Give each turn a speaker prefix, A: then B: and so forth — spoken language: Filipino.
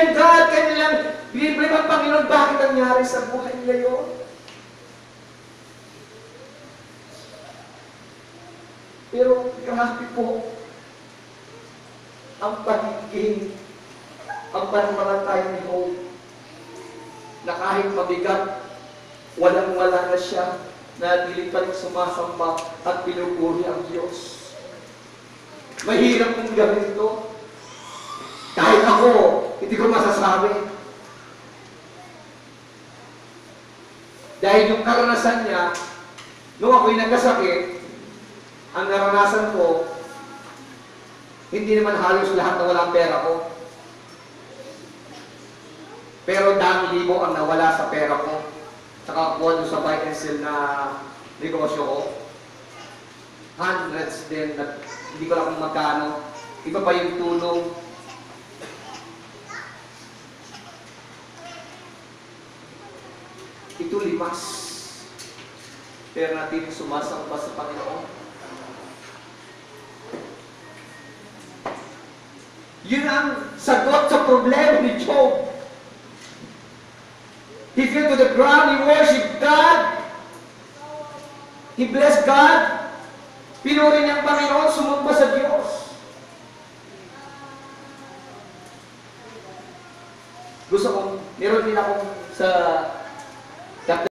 A: blame God, kanilang biniblame ang Panginoon. Bakit nangyari sa buhay nila yun? Pero grabe po, ang pagiging, ang pananampalataya ni Job, na kahit mabigat, walang-wala na siya, na dilipan sumasamba at pinupuri ang Diyos. Mahirap kong gawin ito. Kahit ako, hindi ko masasabi. Dahil yung karanasan niya, nung ako'y nagkasakit, ang naranasan ko, hindi naman halos lahat na walang pera ko. Pero dami-libo ang nawala sa pera ko. Saka kuha doon sa buy and sell na negosyo ko. Hundreds din, na hindi ko lang kung magkano. Iba pa yung tulong. Ito limas. Pero natin sumasamba sa Panginoon. Yun ang sagot sa problema ni Job. He fell to the ground, he worshiped God, he blessed God, pinuri niya ang Panginoon, sumamba sa Diyos. Gusto kong, meron din akong sa